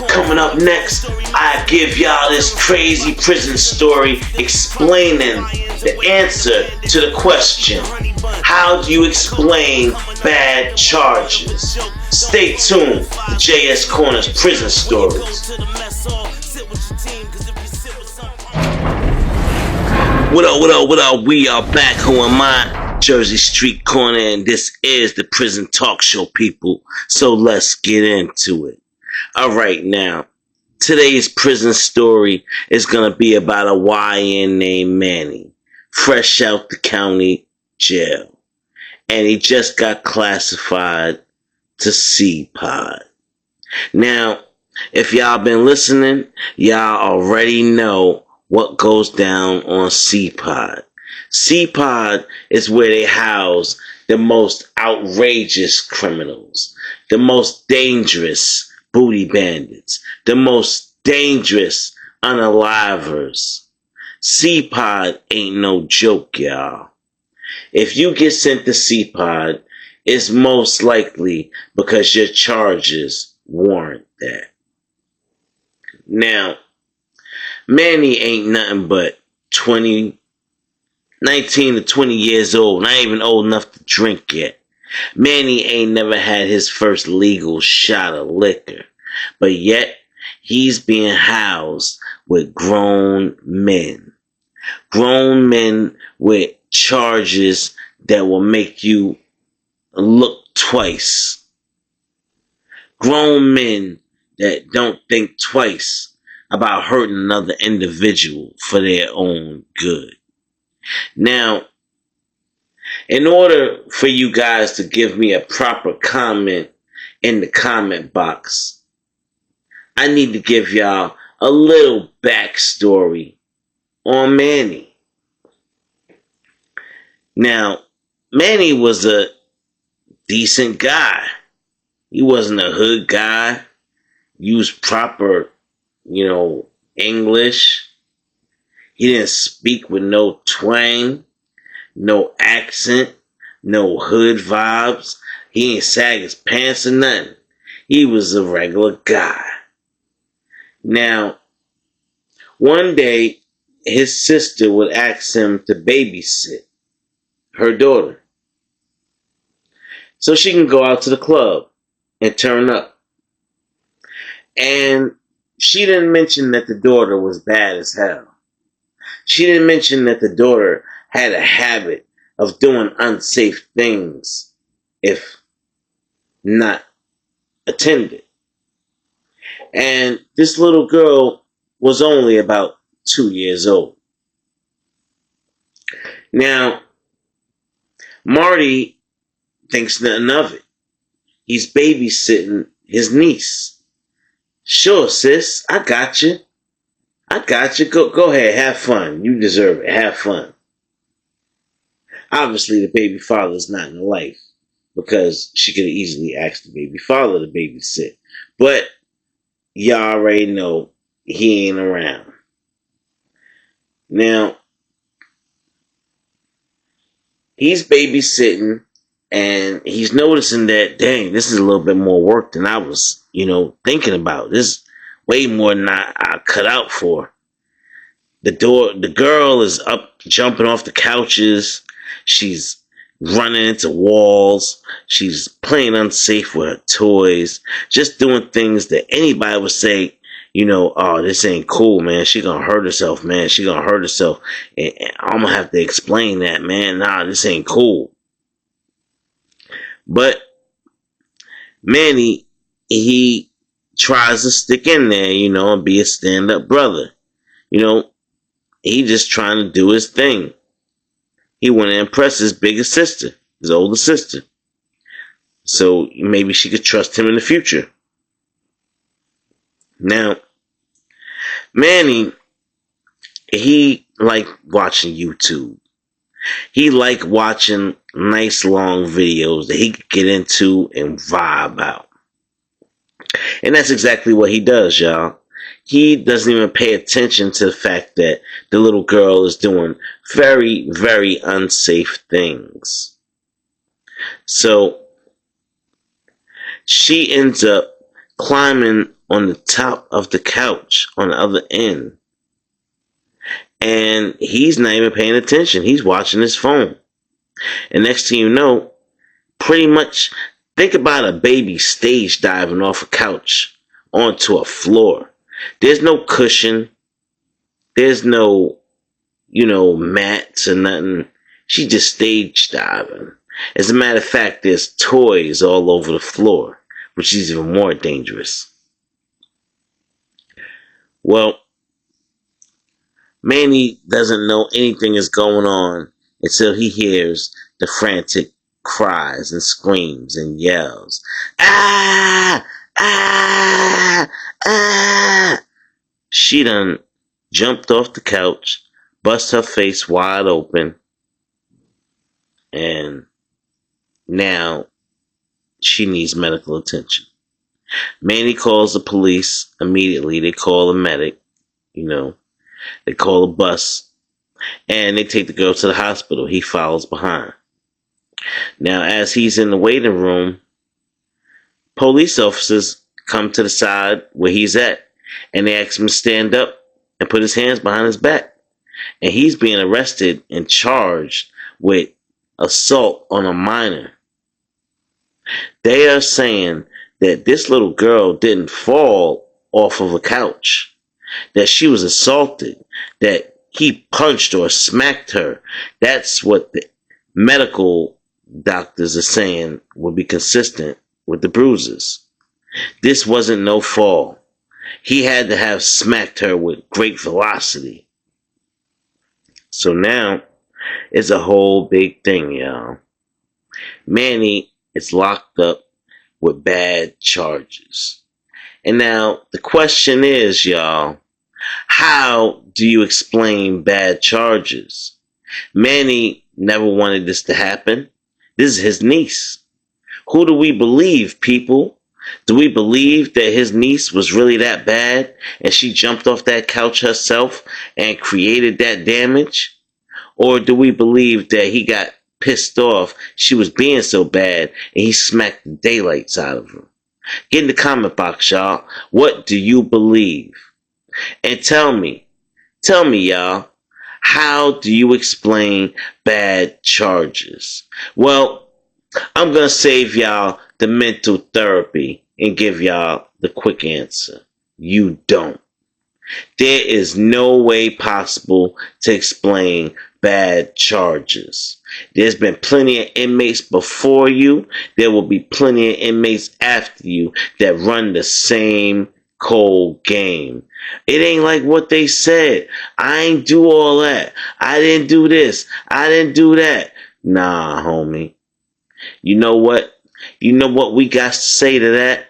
Coming up next, I give y'all this crazy prison story explaining the answer to the question, how do you explain bad charges? Stay tuned to JS Corner's Prison Stories. What up, what up, what up? We are back. Who am I? Jersey Street Corner, and this is the Prison Talk Show, people. So let's get into it. Alright, now, today's prison story is going to be about a YN named Manny, fresh out the county jail. And he just got classified to CPOD. Now, if y'all been listening, y'all already know what goes down on CPOD. CPOD is where they house the most outrageous criminals, the most dangerous booty bandits, the most dangerous unalivers. CPOD ain't no joke, y'all. If you get sent to CPOD, it's most likely because your charges warrant that. Now, Manny ain't nothing but 19 to 20 years old, not even old enough to drink yet. Manny ain't never had his first legal shot of liquor, but yet he's being housed with grown men. Grown men with charges that will make you look twice. Grown men that don't think twice about hurting another individual for their own good. Now, in order for you guys to give me a proper comment in the comment box, I need to give y'all a little backstory on Manny. Now, Manny was a decent guy. He wasn't a hood guy. Used proper, English. He didn't speak with no twang, no accent, no hood vibes. He ain't sag his pants or nothing. He was a regular guy. Now, one day, his sister would ask him to babysit her daughter, so she can go out to the club and turn up. And she didn't mention that the daughter was bad as hell. She didn't mention that the daughter had a habit of doing unsafe things if not attended. And this little girl was only about 2 years old. Now, Marty thinks nothing of it. He's babysitting his niece. Sure, sis, I got you. Go ahead, have fun. You deserve it. Have fun. Obviously, the baby father's not in life because she could have easily asked the baby father to babysit. But y'all already know he ain't around. Now, he's babysitting and he's noticing that, dang, this is a little bit more work than I was, thinking about. This is way more than I cut out for. The girl is up jumping off the couches. She's running into walls. She's playing unsafe with her toys. Just doing things that anybody would say, oh, this ain't cool, man. She gonna hurt herself, man. She gonna hurt herself. And I'm gonna have to explain that, man. Nah, this ain't cool. But Manny, he tries to stick in there, and be a stand-up brother. He just trying to do his thing. He want to impress his bigger sister, his older sister. So maybe she could trust him in the future. Now, Manny, he liked watching YouTube. He liked watching nice long videos that he could get into and vibe out. And that's exactly what he does, y'all. He doesn't even pay attention to the fact that the little girl is doing very, very unsafe things. So she ends up climbing on the top of the couch on the other end. And he's not even paying attention. He's watching his phone. And next thing you know, pretty much think about a baby stage diving off a couch onto a floor. There's no cushion. There's no, mats or nothing. She just stage diving. As a matter of fact, there's toys all over the floor, which is even more dangerous. Well, Manny doesn't know anything is going on until he hears the frantic cries and screams and yells. Ah! Ah! Ah! She done jumped off the couch, bust her face wide open, and now she needs medical attention. Manny calls the police immediately. They call a medic, they call a bus, and they take the girl to the hospital. He follows behind. Now, as he's in the waiting room, police officers come to the side where he's at, and they ask him to stand up and put his hands behind his back. And he's being arrested and charged with assault on a minor. They are saying that this little girl didn't fall off of a couch, that she was assaulted, that he punched or smacked her. That's what the medical doctors are saying would be consistent with the bruises. This wasn't no fall. He had to have smacked her with great velocity. So now it's a whole big thing, y'all. Manny is locked up with bad charges. And now the question is, y'all, how do you explain bad charges? Manny never wanted this to happen. This is his niece. Who do we believe, people? Do we believe that his niece was really that bad and she jumped off that couch herself and created that damage? Or do we believe that he got pissed off she was being so bad and he smacked the daylights out of her? Get in the comment box, y'all. What do you believe? And tell me, y'all, how do you explain bad charges? Well, I'm going to save y'all the mental therapy and give y'all the quick answer. You don't. There is no way possible to explain bad charges. There's been plenty of inmates before you. There will be plenty of inmates after you that run the same cold game. It ain't like what they said. I ain't do all that. I didn't do this. I didn't do that. Nah, homie. You know what? You know what we got to say to that?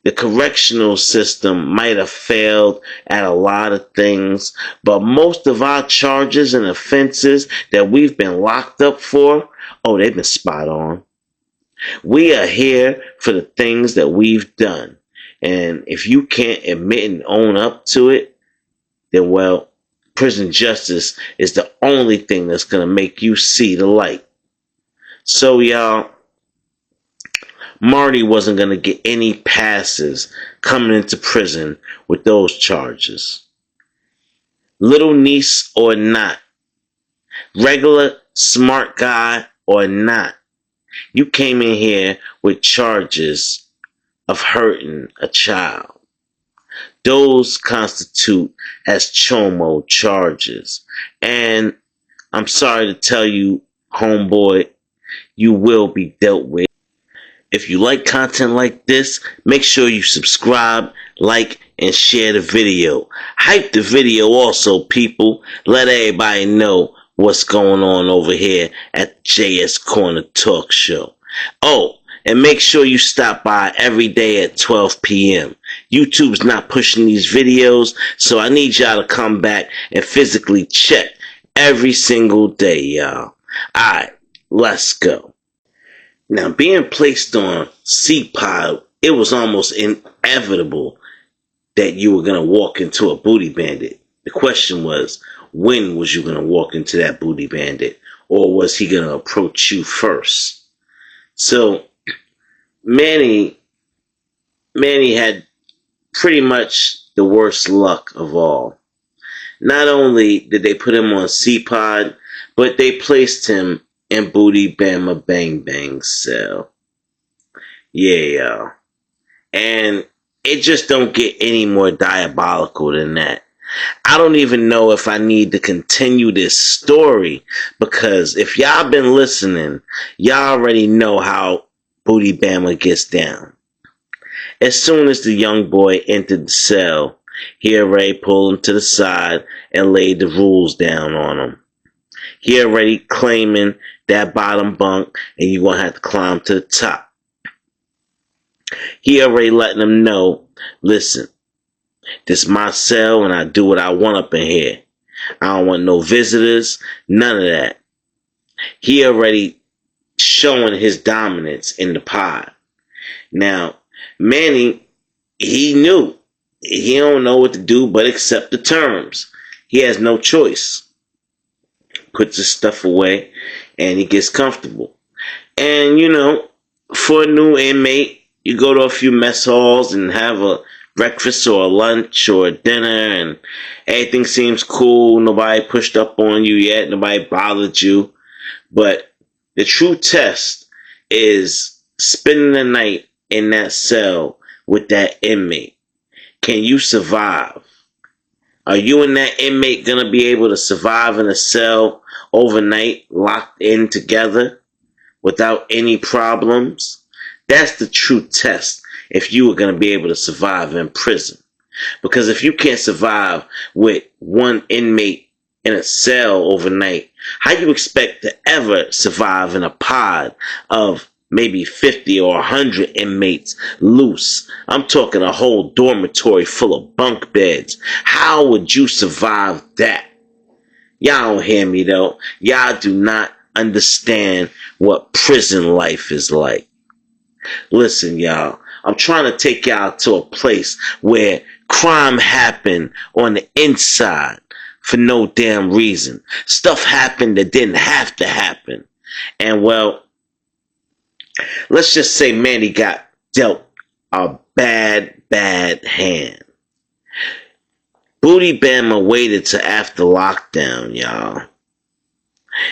The correctional system might have failed at a lot of things, but most of our charges and offenses that we've been locked up for, they've been spot on. We are here for the things that we've done. And if you can't admit and own up to it, then, well, prison justice is the only thing that's going to make you see the light. So, y'all, Marty wasn't going to get any passes coming into prison with those charges. Little niece or not, regular smart guy or not, you came in here with charges of hurting a child. Those constitute as chomo charges. And I'm sorry to tell you, homeboy, you will be dealt with. If you like content like this, make sure you subscribe, like, and share the video. Hype the video also, people. Let everybody know what's going on over here at JS Corner Talk Show. Oh, and make sure you stop by every day at 12 p.m. YouTube's not pushing these videos, so I need y'all to come back and physically check every single day, y'all. Alright, let's go. Now, being placed on CPOD, it was almost inevitable that you were going to walk into a booty bandit. The question was, when was you going to walk into that booty bandit? Or was he going to approach you first? So, Manny had pretty much the worst luck of all. Not only did they put him on CPOD, but they placed him in Booty Bama Bang Bang's cell. Yeah, y'all. And it just don't get any more diabolical than that. I don't even know if I need to continue this story, because if y'all been listening, y'all already know how Booty Bama gets down. As soon as the young boy entered the cell, he already pulled him to the side and laid the rules down on him. He already claiming that bottom bunk and you gonna have to climb to the top. He already letting him know, listen, this is my cell and I do what I want up in here. I don't want no visitors, none of that. He already showing his dominance in the pod. Now, Manny, he knew. He don't know what to do but accept the terms. He has no choice. Puts his stuff away and he gets comfortable. And, for a new inmate, you go to a few mess halls and have a breakfast or a lunch or a dinner and everything seems cool. Nobody pushed up on you yet. Nobody bothered you. But the true test is spending the night in that cell with that inmate. Can you survive? Are you and that inmate going to be able to survive in a cell overnight, locked in together without any problems? That's the true test if you are going to be able to survive in prison. Because if you can't survive with one inmate in a cell overnight, how you expect to ever survive in a pod of maybe 50 or 100 inmates loose? I'm talking a whole dormitory full of bunk beds. How would you survive that? Y'all don't hear me though. Y'all do not understand what prison life is like. Listen, y'all, I'm trying to take y'all to a place where crime happened on the inside for no damn reason. Stuff happened that didn't have to happen. And well, let's just say Manny got dealt a bad hand. Booty Bama waited till after lockdown, y'all.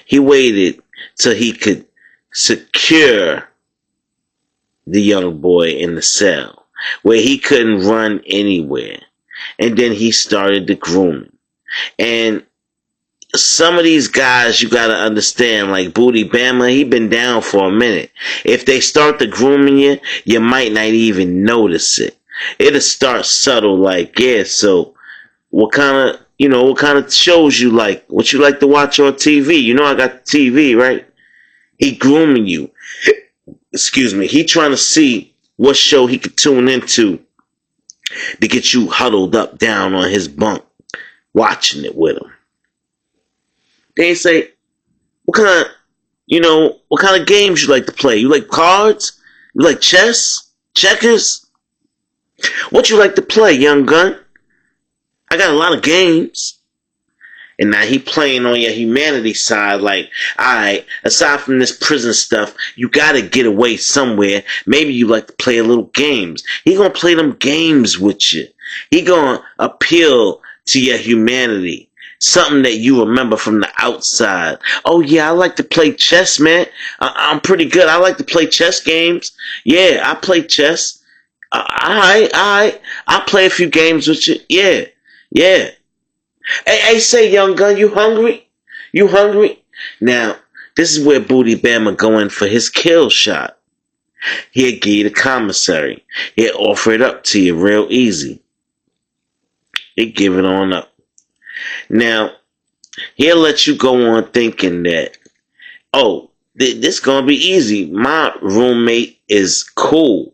He waited till he could secure the young boy in the cell where he couldn't run anywhere. And then he started the grooming. And some of these guys, you got to understand, like Booty Bama, he been down for a minute. If they start the grooming you, you might not even notice it. It'll start subtle, like, yeah, so what kind of shows you like? What you like to watch on TV? You know I got the TV, right? He grooming you. Excuse me. He trying to see what show he could tune into to get you huddled up down on his bunk, watching it with him. They say, what kind of games you like to play? You like cards? You like chess? Checkers? What you like to play, young gun? I got a lot of games. And now he playing on your humanity side, like, alright, aside from this prison stuff, you gotta get away somewhere. Maybe you like to play a little games. He gonna play them games with you. He gonna appeal to your humanity. Something that you remember from the outside. Oh yeah, I like to play chess, man. I'm pretty good. I like to play chess games. Yeah, I play chess. Alright. I'll play a few games with you. Yeah. Hey, say, young gun, you hungry? You hungry? Now, this is where Booty Bama going for his kill shot. He'll give you the commissary. He'll offer it up to you real easy. He'll give it on up. Now, he'll let you go on thinking that, oh, this gonna be easy. My roommate is cool.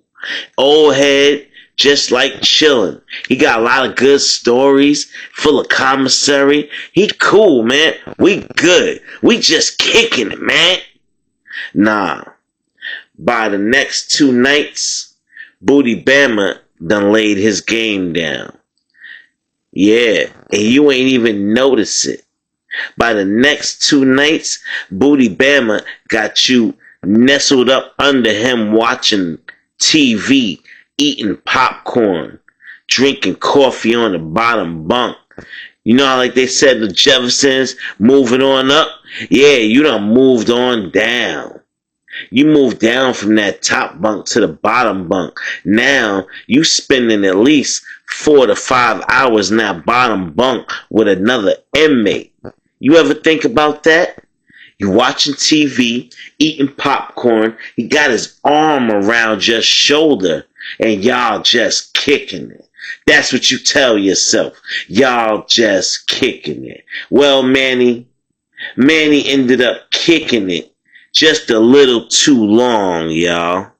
Old head, just like chilling. He got a lot of good stories, full of commissary. He cool, man. We good. We just kicking it, man. Nah. By the next 2 nights, Booty Bama done laid his game down. Yeah, and you ain't even notice it. By the next 2 nights, Booty Bama got you nestled up under him watching TV, eating popcorn, drinking coffee on the bottom bunk. You know how like they said the Jeffersons moving on up? Yeah, you done moved on down. You moved down from that top bunk to the bottom bunk. Now you spending at least 4 to 5 hours in that bottom bunk with another inmate. You ever think about that? You watching TV, eating popcorn. He got his arm around your shoulder, and y'all just kicking it. That's what you tell yourself. Y'all just kicking it. Well, Manny ended up kicking it just a little too long, y'all.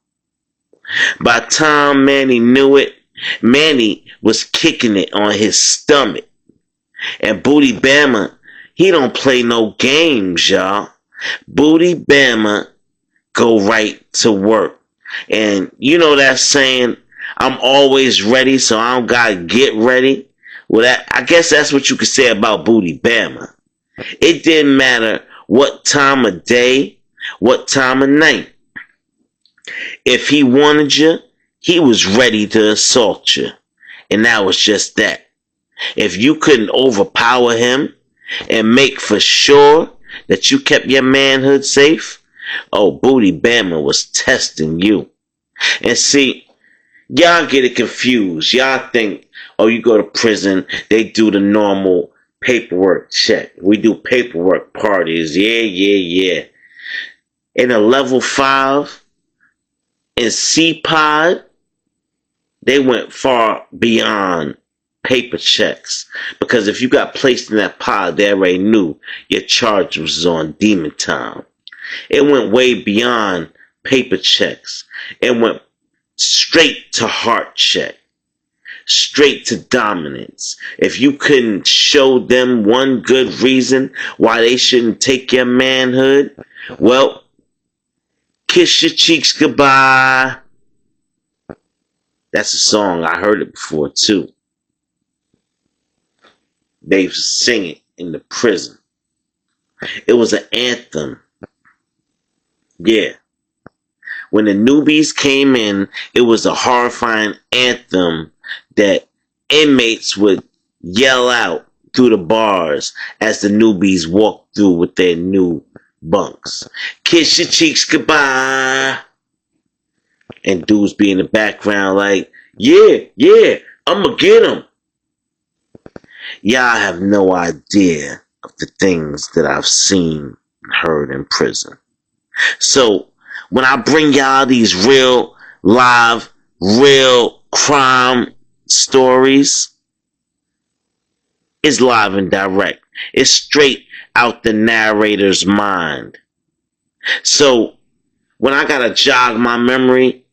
By the time Manny knew it, Manny was kicking it on his stomach. And Booty Bama, he don't play no games, y'all. Booty Bama go right to work. And you know that saying, I'm always ready, so I don't gotta get ready. Well, I guess that's what you could say about Booty Bama. It didn't matter what time of day, what time of night. If he wanted you, he was ready to assault you. And that was just that. If you couldn't overpower him and make for sure that you kept your manhood safe, oh, Booty Bama was testing you. And see, y'all get it confused. Y'all think, oh, you go to prison, they do the normal paperwork check. We do paperwork parties. Yeah. In a level 5, in CPOD, they went far beyond paper checks. Because if you got placed in that pod, they already knew your charge was on demon time. It went way beyond paper checks. It went straight to heart check. Straight to dominance. If you couldn't show them one good reason why they shouldn't take your manhood, well, kiss your cheeks goodbye. That's a song. I heard it before too. They used to sing it in the prison. It was an anthem. Yeah. When the newbies came in, it was a horrifying anthem that inmates would yell out through the bars as the newbies walked through with their new bunks. Kiss your cheeks goodbye. And dudes be in the background like, yeah, I'ma get him. Y'all have no idea of the things that I've seen and heard in prison. So, when I bring y'all these real, live, real crime stories, it's live and direct. It's straight out the narrator's mind. So, when I gotta jog my memory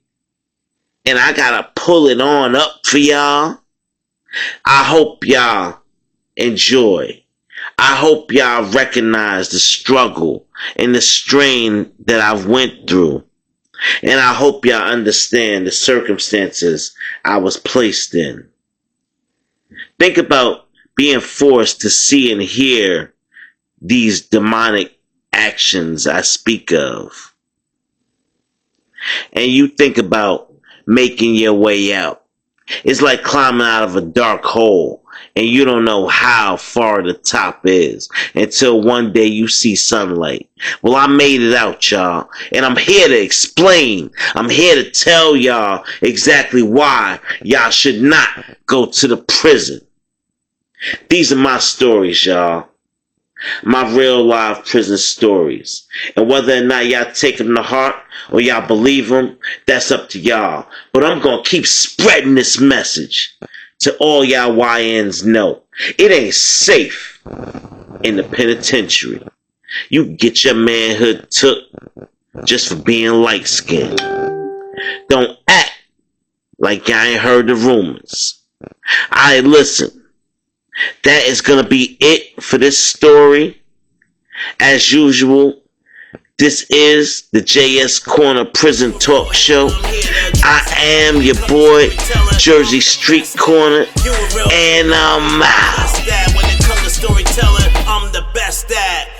and I gotta pull it on up for y'all, I hope y'all enjoy. I hope y'all recognize the struggle and the strain that I've went through. And I hope y'all understand the circumstances I was placed in. Think about being forced to see and hear these demonic actions I speak of. And you think about making your way out. It's like climbing out of a dark hole and you don't know how far the top is until one day you see sunlight. Well, I made it out, y'all, and I'm here to explain. I'm here to tell y'all exactly why y'all should not go to the prison. These are my stories, y'all. My real live prison stories. And whether or not y'all take them to heart or y'all believe them, that's up to y'all. But I'm going to keep spreading this message to all y'all YNs know. It ain't safe in the penitentiary. You can get your manhood took just for being light-skinned. Don't act like y'all ain't heard the rumors. Alright, listen. That is going to be it for this story. As usual, this is the JS Corner Prison Talk Show. I am your boy, Jersey Street Corner, and I'm out. When it comes to storytelling, I'm the best at.